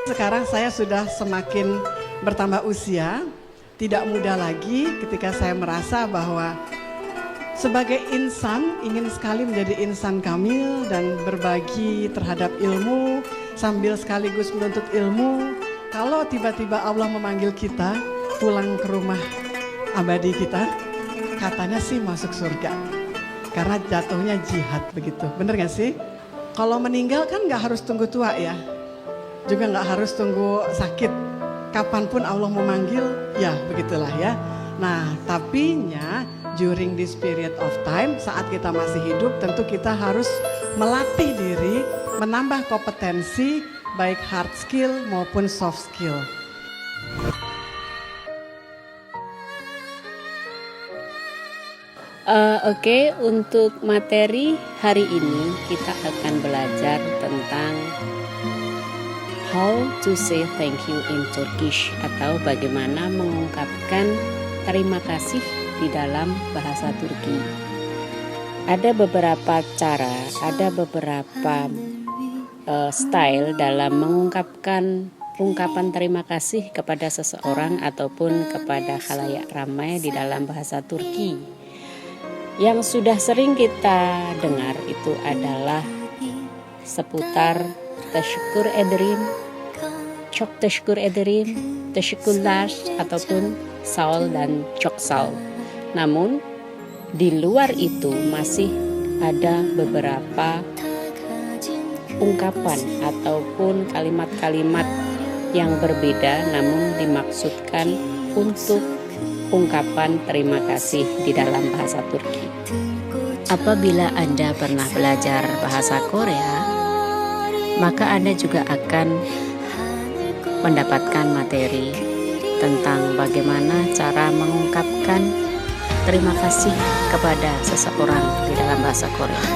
Sekarang saya sudah semakin bertambah usia, tidak muda lagi ketika saya merasa bahwa sebagai insan ingin sekali menjadi insan kamil dan berbagi terhadap ilmu sambil sekaligus menuntut ilmu. Kalau tiba-tiba Allah memanggil kita pulang ke rumah abadi kita, katanya sih masuk surga. Karena jatuhnya jihad begitu, bener gak sih? Kalau meninggal kan gak harus tunggu tua ya, juga gak harus tunggu sakit. Kapanpun Allah memanggil, ya begitulah ya. Nah, tapinya during this period of time, saat kita masih hidup, tentu kita harus melatih diri, menambah kompetensi, baik hard skill maupun soft skill. Oke, untuk materi hari ini kita akan belajar tentang how to say thank you in Turkish, atau bagaimana mengungkapkan terima kasih di dalam bahasa Turki. Ada beberapa cara, ada beberapa style dalam mengungkapkan ungkapan terima kasih kepada seseorang ataupun kepada khalayak ramai di dalam bahasa Turki. Yang sudah sering kita dengar itu adalah seputar teşekkür ederim, çok teşekkür ederim, teşekkürler, ataupun saol dan çok saol. Namun di luar itu masih ada beberapa ungkapan ataupun kalimat-kalimat yang berbeda namun dimaksudkan untuk ungkapan terima kasih di dalam bahasa Turki. Apabila Anda pernah belajar bahasa Korea, maka Anda juga akan mendapatkan materi tentang bagaimana cara mengungkapkan terima kasih kepada seseorang di dalam bahasa Korea.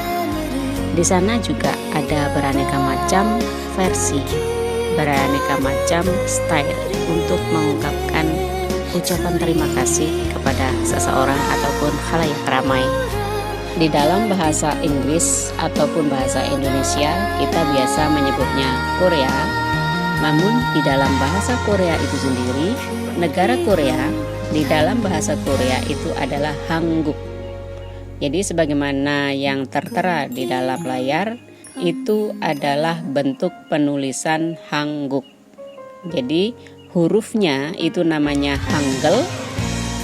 Di sana juga ada beraneka macam versi, beraneka macam style untuk mengungkapkan ucapan terima kasih kepada seseorang ataupun khalayak ramai. Di dalam bahasa Inggris ataupun bahasa Indonesia kita biasa menyebutnya Korea. Namun di dalam bahasa Korea itu sendiri, negara Korea, di dalam bahasa Korea itu adalah Hanguk. Jadi sebagaimana yang tertera di dalam layar itu adalah bentuk penulisan Hanguk. Jadi hurufnya itu namanya Hangul.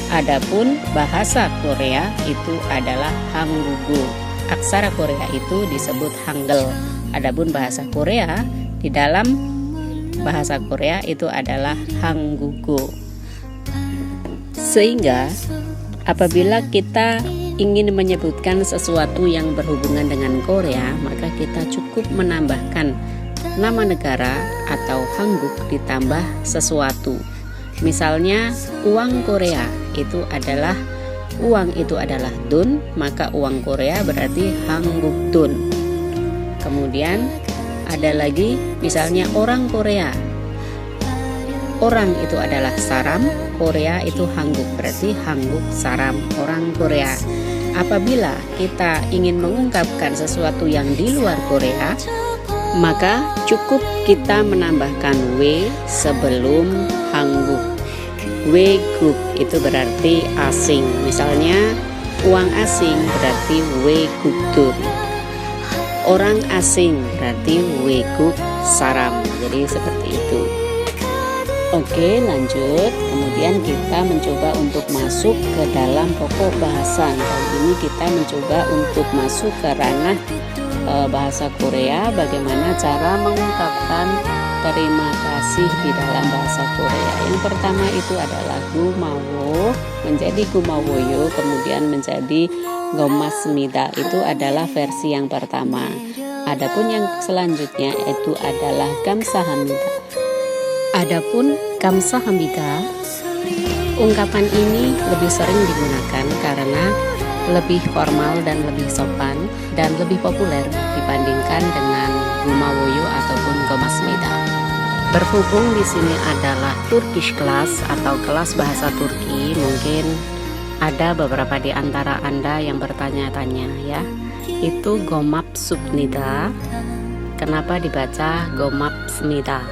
Adapun bahasa Korea itu adalah Hanggugo. Aksara Korea itu disebut Hangul. Adapun bahasa Korea di dalam bahasa Korea itu adalah Hanggugo. Sehingga apabila kita ingin menyebutkan sesuatu yang berhubungan dengan Korea, maka kita cukup menambahkan nama negara atau Hanguk ditambah sesuatu. Misalnya uang Korea itu adalah dun, maka uang Korea berarti Hanguk dun. Kemudian ada lagi misalnya orang Korea. Orang itu adalah saram, Korea itu Hanguk, berarti Hanguk saram orang Korea. Apabila kita ingin mengungkapkan sesuatu yang di luar Korea, maka cukup kita menambahkan W sebelum Hanguk. Weguk itu berarti asing. Misalnya uang asing berarti Wegukdun. Orang asing berarti Weguk saram. Jadi seperti itu. Oke, lanjut. Kemudian kita mencoba untuk masuk ke dalam pokok bahasan. Kali ini kita mencoba untuk masuk ke ranah bahasa Korea, bagaimana cara mengungkapkan terima kasih di dalam bahasa Korea. Yang pertama itu adalah gumawo menjadi gumawoyo, kemudian menjadi gomasmida. Itu adalah versi yang pertama. Adapun yang selanjutnya itu adalah kamsahamnida. Adapun kamsahamnida, ungkapan ini lebih sering digunakan karena lebih formal dan lebih sopan dan lebih populer dibandingkan dengan gumawoyo ataupun gomasmida. Berhubung di sini adalah Turkish class atau kelas bahasa Turki, mungkin ada beberapa di antara Anda yang bertanya-tanya ya, itu gomapsupnida, kenapa dibaca gomapsmida?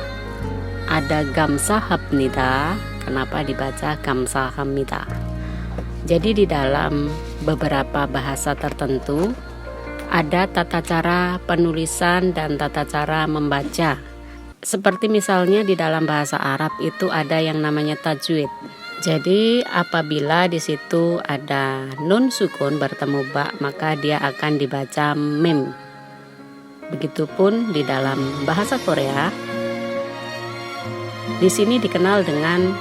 ada 감사합니다. Kenapa dibaca 감사합니다? Jadi di dalam beberapa bahasa tertentu ada tata cara penulisan dan tata cara membaca. Seperti misalnya di dalam bahasa Arab itu ada yang namanya tajwid. Jadi apabila di situ ada nun sukun bertemu ba, maka dia akan dibaca mim. Begitupun di dalam bahasa Korea, di sini dikenal dengan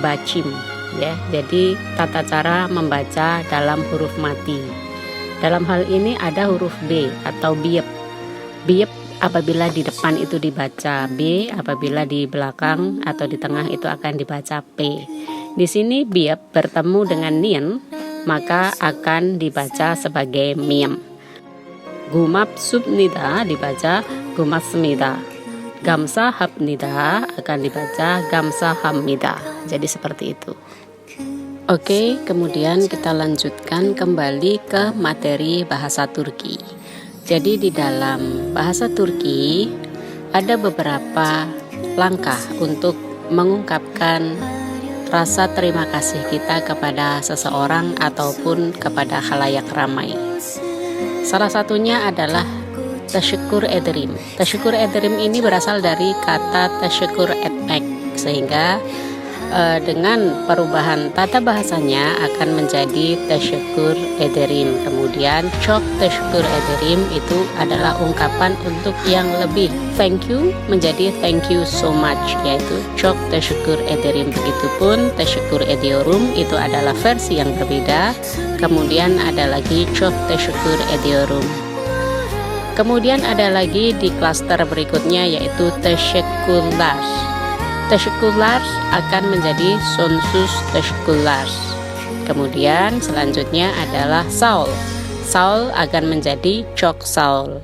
bachim, ya. Jadi tata cara membaca dalam huruf mati. Dalam hal ini ada huruf B atau biep. Biep apabila di depan itu dibaca B, apabila di belakang atau di tengah itu akan dibaca P. Di sini biep bertemu dengan nien, maka akan dibaca sebagai miem. 고맙습니다 dibaca 고맙습니다. 감사합니다 akan dibaca 감사합니다. Jadi seperti itu. Oke, kemudian kita lanjutkan kembali ke materi bahasa Turki. Jadi di dalam bahasa Turki ada beberapa langkah untuk mengungkapkan rasa terima kasih kita kepada seseorang ataupun kepada khalayak ramai. Salah satunya adalah tasyukur ederim. Tasyukur ederim ini berasal dari kata tasyukur etmek, sehingga dengan perubahan tata bahasanya akan menjadi tasyukur ederim. Kemudian çok tasyukur ederim itu adalah ungkapan untuk yang lebih. Thank you menjadi thank you so much, yaitu çok tasyukur ederim. Begitupun tasyukur ediyorum itu adalah versi yang berbeda. Kemudian ada lagi çok tasyukur ediyorum. Kemudian ada lagi di klaster berikutnya yaitu teşekkürler. Teşekkürler akan menjadi sonsuz teşekkürler. Kemudian selanjutnya adalah saul. Saul akan menjadi çok saul.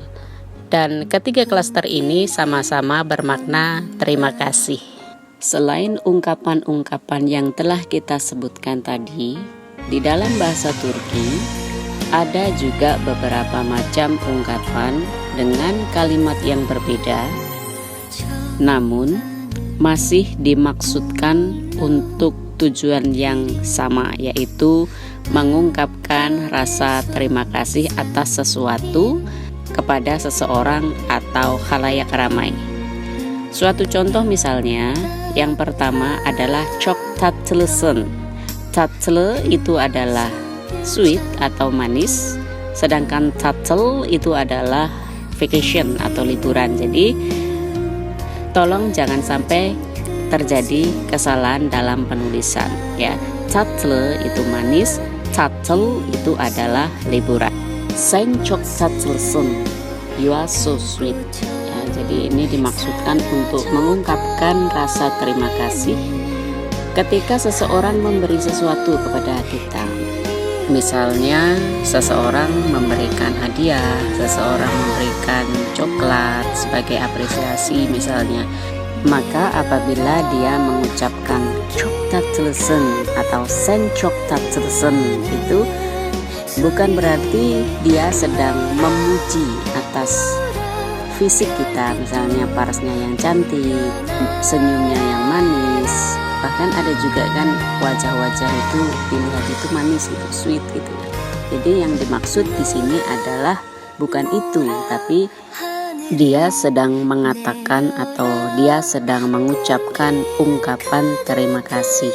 Dan ketiga klaster ini sama-sama bermakna terima kasih. Selain ungkapan-ungkapan yang telah kita sebutkan tadi, di dalam bahasa Turki ada juga beberapa macam ungkapan dengan kalimat yang berbeda, namun masih dimaksudkan untuk tujuan yang sama, yaitu mengungkapkan rasa terima kasih atas sesuatu kepada seseorang atau khalayak ramai. Suatu contoh misalnya, yang pertama adalah çok tatlısın. Tatlı itu adalah sweet atau manis, sedangkan tatil itu adalah vacation atau liburan. Jadi tolong jangan sampai terjadi kesalahan dalam penulisan, ya. Tatlı itu manis, tatil itu adalah liburan. Sen çok tatlısın, you are so sweet. Ya, jadi ini dimaksudkan untuk mengungkapkan rasa terima kasih ketika seseorang memberi sesuatu kepada kita. Misalnya seseorang memberikan hadiah, seseorang memberikan coklat sebagai apresiasi misalnya. Maka apabila dia mengucapkan çok tatlısın atau sen çok tatlısın, itu bukan berarti dia sedang memuji atas fisik kita, misalnya parasnya yang cantik, senyumnya yang manis. Bahkan ada juga kan wajah-wajah itu dilihat itu manis, itu sweet gitu. Jadi yang dimaksud di sini adalah bukan itu, tapi dia sedang mengatakan atau dia sedang mengucapkan ungkapan terima kasih,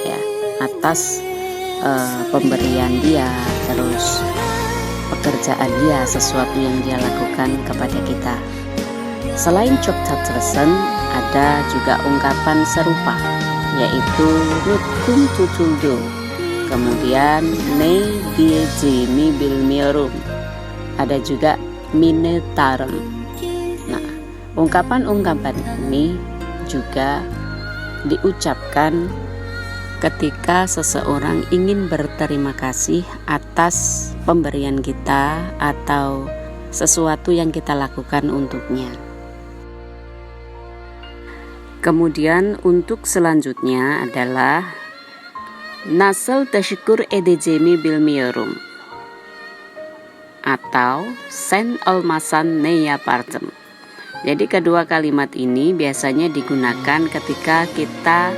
ya, atas pemberian dia, terus pekerjaan dia, sesuatu yang dia lakukan kepada kita. Selain çok tatlısın, ada juga ungkapan serupa, yaitu nutkum tutuldu. Kemudian ne diyeceğimi bilmiyorum. Ada juga minnettarım. Nah, ungkapan-ungkapan ini juga diucapkan ketika seseorang ingin berterima kasih atas pemberian kita atau sesuatu yang kita lakukan untuknya. Kemudian untuk selanjutnya adalah nasıl teşekkür edeceğimi bilmiyorum atau sen olmasan ne yapardım. Jadi kedua kalimat ini biasanya digunakan ketika kita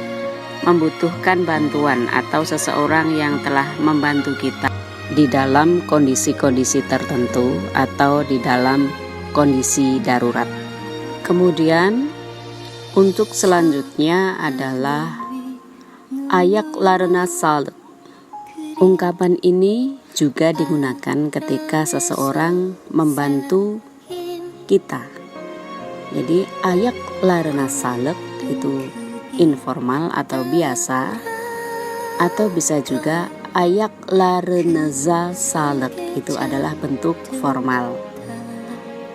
membutuhkan bantuan atau seseorang yang telah membantu kita di dalam kondisi-kondisi tertentu atau di dalam kondisi darurat. Kemudian untuk selanjutnya adalah ayak larna sal. Ungkapan ini juga digunakan ketika seseorang membantu kita. Jadi ayak larna salek itu informal atau biasa, atau bisa juga ayak larneza salek itu adalah bentuk formal.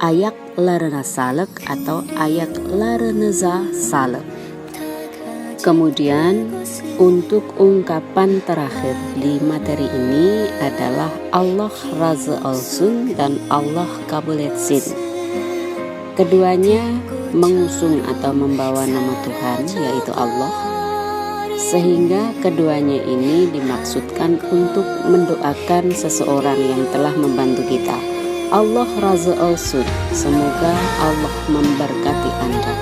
Ayak larna salek atau ayak larneza salek. Kemudian untuk ungkapan terakhir di materi ini adalah Allah razı olsun dan Allah kabul etsin. Keduanya mengusung atau membawa nama Tuhan, yaitu Allah, sehingga keduanya ini dimaksudkan untuk mendoakan seseorang yang telah membantu kita. Allah razı olsun, semoga Allah memberkati Anda.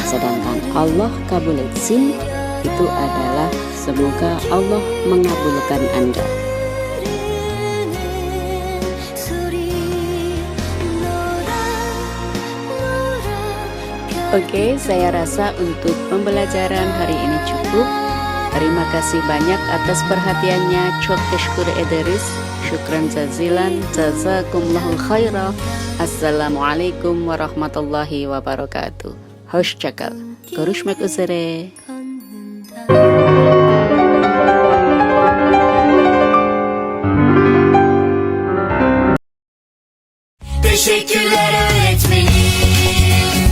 Sedangkan Allah kabul etsin itu adalah semoga Allah mengabulkan Anda. Oke, saya rasa untuk pembelajaran hari ini cukup. Terima kasih banyak atas perhatiannya. Çok teşekkür ederiz. Syukran jazilan. Jazakumullahu khairah. Assalamualaikum warahmatullahi wabarakatuh. Hoşça kal. Görüşmek üzere. Teşekkürler öğretmenim,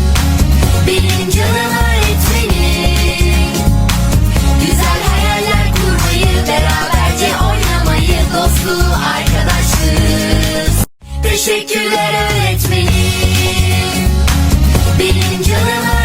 benim canım öğretmenim. Güzel hayaller kurmayı, beraberce oynamayı, dostluğu, arkadaşlığı. Teşekkürler öğretmenim, benim canım öğretmenim.